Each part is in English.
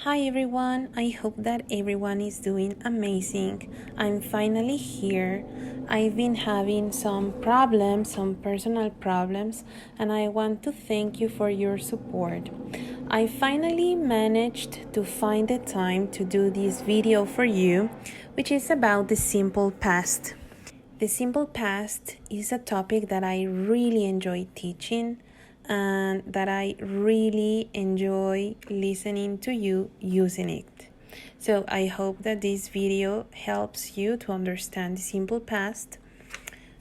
Hi everyone, I hope that everyone is doing amazing. I'm finally here. I've been having some problems, some personal problems, and I want to thank you for your support. I finally managed to find the time to do this video for you, which is about the simple past. The simple past is a topic that I really enjoy teaching and that I really enjoy listening to you using it. So I hope that this video helps you to understand the simple past.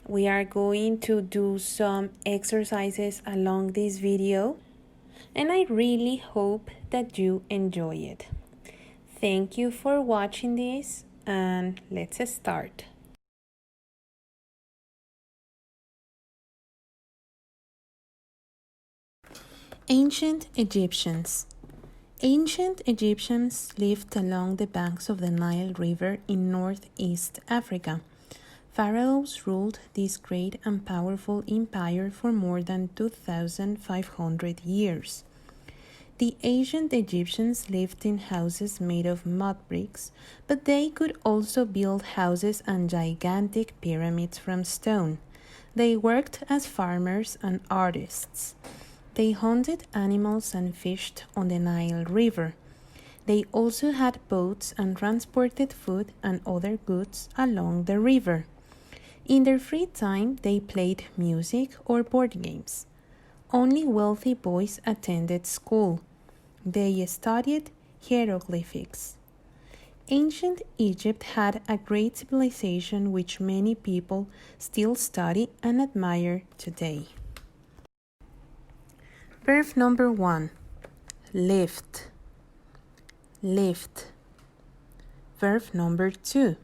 We are going to do some exercises along this video and I really hope that you enjoy it. Thank you for watching this and let's start. Ancient Egyptians. Ancient Egyptians lived along the banks of the Nile River in northeast Africa. Pharaohs ruled this great and powerful empire for more than 2,500 years. The ancient Egyptians lived in houses made of mud bricks, but they could also build houses and gigantic pyramids from stone. They worked as farmers and artists. They hunted animals and fished on the Nile River. They also had boats and transported food and other goods along the river. In their free time, they played music or board games. Only wealthy boys attended school. They studied hieroglyphics. Ancient Egypt had a great civilization which many people still study and admire today. Verb number 1. Lived. Lived. Verb number 2.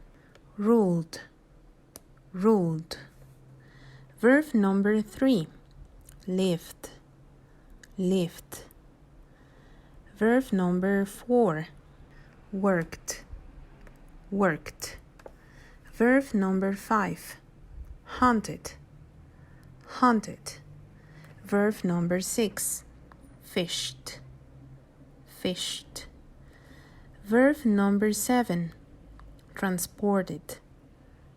Ruled. Ruled. Verb number 3. Lived. Lived. Verb number 4. Worked. Worked. Verb number 5. Hunted. Hunted. Verb number 6. Fished. Fished. Verb number 7. Transported.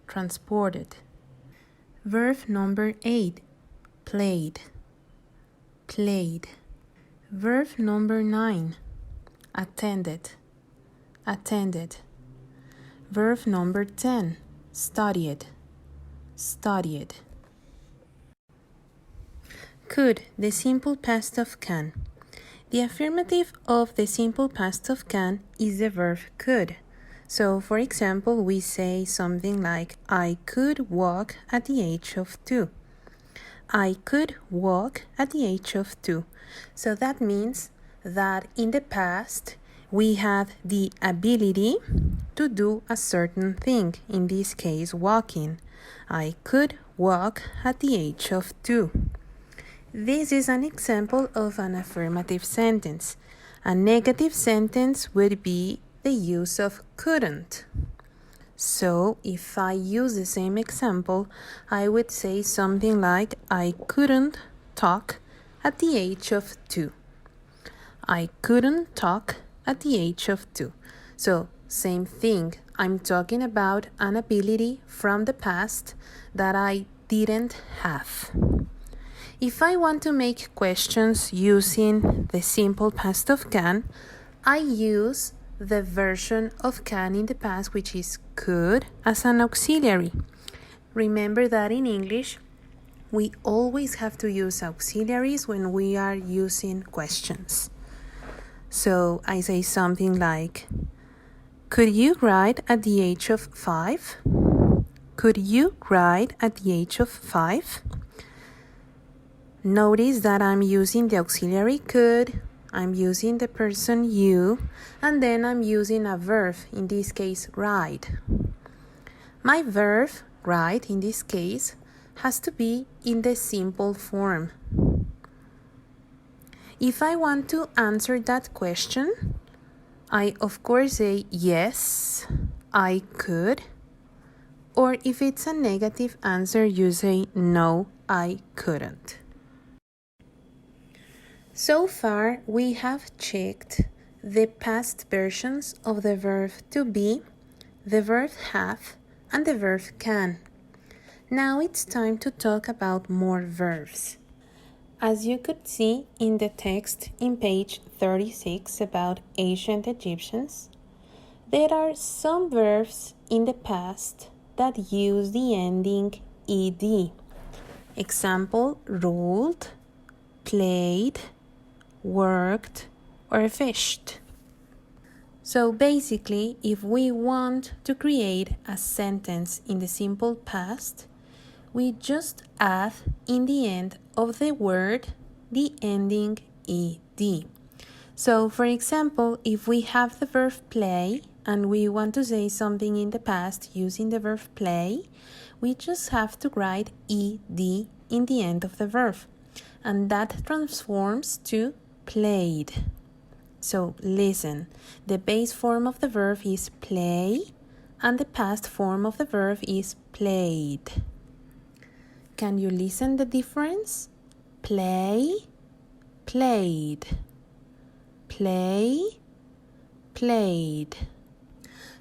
Transported. Verb number 8. Played. Played. Verb number 9. Attended. Attended. Verb number 10. Studied. Studied. Could, the simple past of can. The affirmative of the simple past of can is the verb could. So, for example, we say something like, I could walk at the age of 2. I could walk at the age of 2. So that means that in the past, we had the ability to do a certain thing, in this case, walking. I could walk at the age of 2. This is an example of an affirmative sentence. A negative sentence would be the use of couldn't. So, if I use the same example, I would say something like, I couldn't talk at the age of 2. I couldn't talk at the age of 2. So, same thing. I'm talking about an ability from the past that I didn't have. If I want to make questions using the simple past of can, I use the version of can in the past, which is could, as an auxiliary. Remember that in English, we always have to use auxiliaries when we are using questions. So I say something like, could you ride at the age of 5? Could you ride at the age of 5? Notice that I'm using the auxiliary could, I'm using the person you, and then I'm using a verb, in this case, ride. My verb, ride, in this case, has to be in the simple form. If I want to answer that question, I of course say yes, I could. Or if it's a negative answer, you say no, I couldn't. So far, we have checked the past versions of the verb to be, the verb have, and the verb can. Now it's time to talk about more verbs. As you could see in the text in page 36 about ancient Egyptians, there are some verbs in the past that use the ending ed. Example, ruled, played, worked, or fished. So basically, if we want to create a sentence in the simple past, we just add in the end of the word the ending ed. So for example, if we have the verb play and we want to say something in the past using the verb play, we just have to write ed in the end of the verb, and that transforms to played. So listen, the base form of the verb is play and the past form of the verb is played. Can you listen the difference? Play, played. Play, played.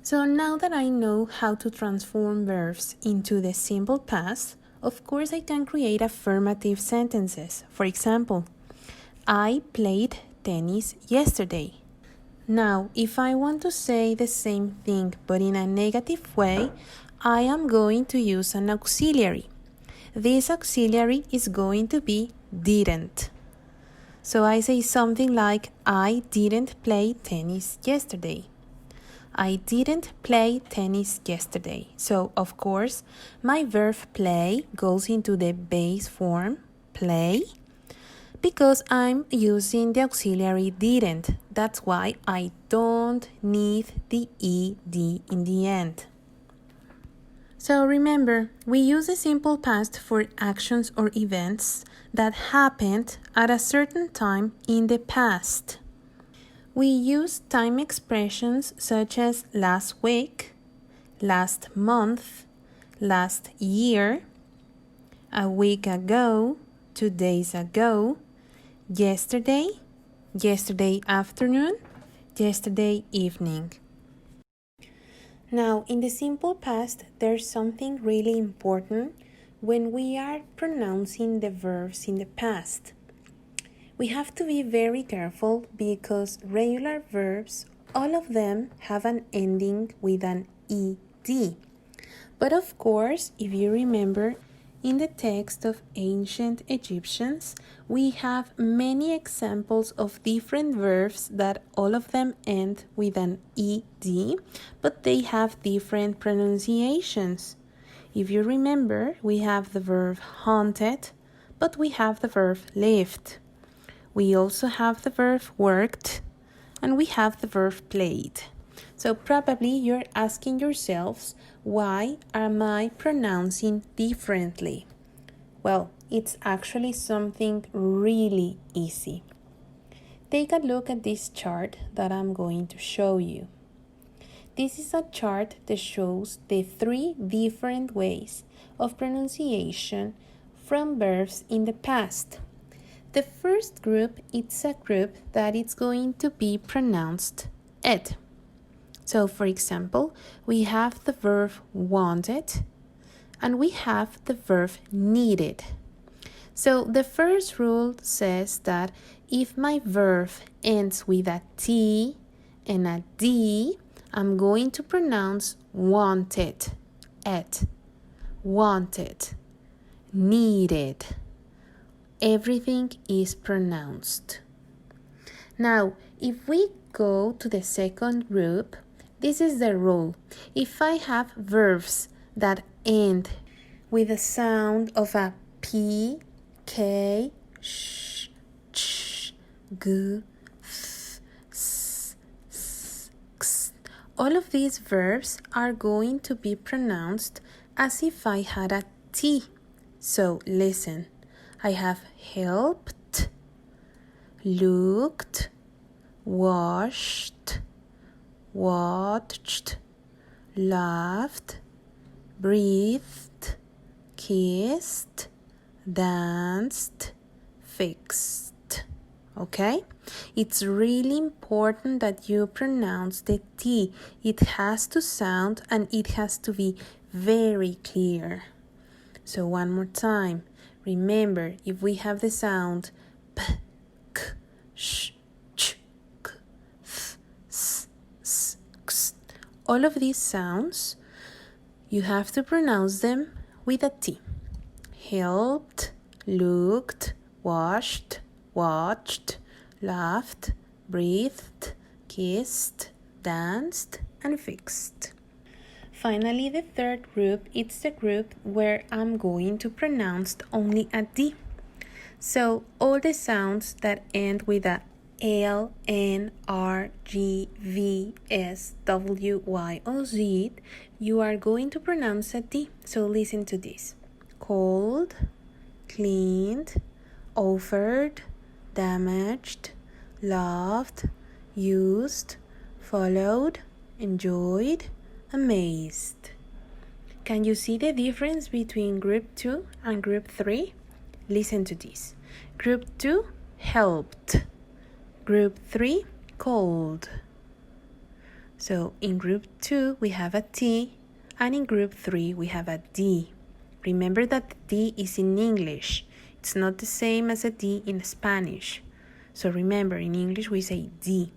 So now that I know how to transform verbs into the simple past, of course I can create affirmative sentences. For example, I played tennis yesterday. Now, if I want to say the same thing but in a negative way, I am going to use an auxiliary. This auxiliary is going to be didn't. So I say something like, I didn't play tennis yesterday. I didn't play tennis yesterday. So, of course, my verb play goes into the base form, play, because I'm using the auxiliary didn't. That's why I don't need the ed in the end. So remember, we use the simple past for actions or events that happened at a certain time in the past. We use time expressions such as last week, last month, last year, a week ago, 2 days ago, yesterday, yesterday afternoon, yesterday evening. Now, in the simple past, there's something really important when we are pronouncing the verbs in the past. We have to be very careful because regular verbs, all of them have an ending with an ed. But of course, if you remember, in the text of ancient Egyptians, we have many examples of different verbs that all of them end with an ed, but they have different pronunciations. If you remember, we have the verb haunted, but we have the verb lived. We also have the verb worked, and we have the verb played. So probably you're asking yourselves, why am I pronouncing differently? Well, it's actually something really easy. Take a look at this chart that I'm going to show you. This is a chart that shows the 3 different ways of pronunciation from verbs in the past. The first group is a group that it's going to be pronounced ed. So, for example, we have the verb wanted and we have the verb needed. So, the first rule says that if my verb ends with a T and a D, I'm going to pronounce wanted, ed, wanted, needed. Everything is pronounced. Now, if we go to the second group, this is the rule. If I have verbs that end with the sound of a P, K, sh, ch, g, th, s, s, x, all of these verbs are going to be pronounced as if I had a T. So listen, I have helped, looked, washed, watched, laughed, breathed, kissed, danced, fixed. okay? It's really important that you pronounce the T. It has to sound and it has to be very clear. So one more time. Remember, if we have the sound P, K, Sh, Ch, K, Th, S, S, X, all of these sounds, you have to pronounce them with a T. Helped, looked, washed, watched, laughed, breathed, kissed, danced, and fixed. Finally, the third group, it's the group where I'm going to pronounce only a D. So all the sounds that end with a L, N, R, G, V, S, W, Y, or Z, you are going to pronounce a D. So listen to this. Cold, cleaned, offered, damaged, loved, used, followed, enjoyed, amazed. Can you see the difference between group 2 and group 3? Listen to this. Group 2, helped. Group 3, cold. So in group 2, we have a T, and in group 3, we have a D. Remember that the D is in English. It's not the same as a D in Spanish. So remember, in English, we say D,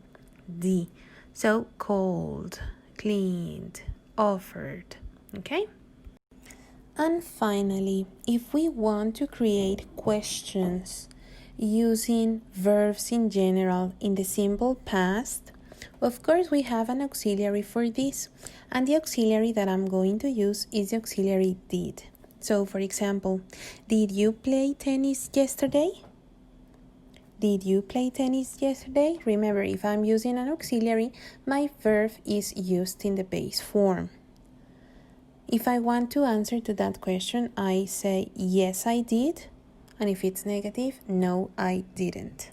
D. So cold, cleaned, offered, okay? And finally, if we want to create questions using verbs in general in the simple past, of course we have an auxiliary for this, and the auxiliary that I'm going to use is the auxiliary did. So for example, did you play tennis yesterday? Did you play tennis yesterday? Remember, if I'm using an auxiliary, my verb is used in the base form. If I want to answer to that question, I say, yes, I did. And if it's negative, no, I didn't.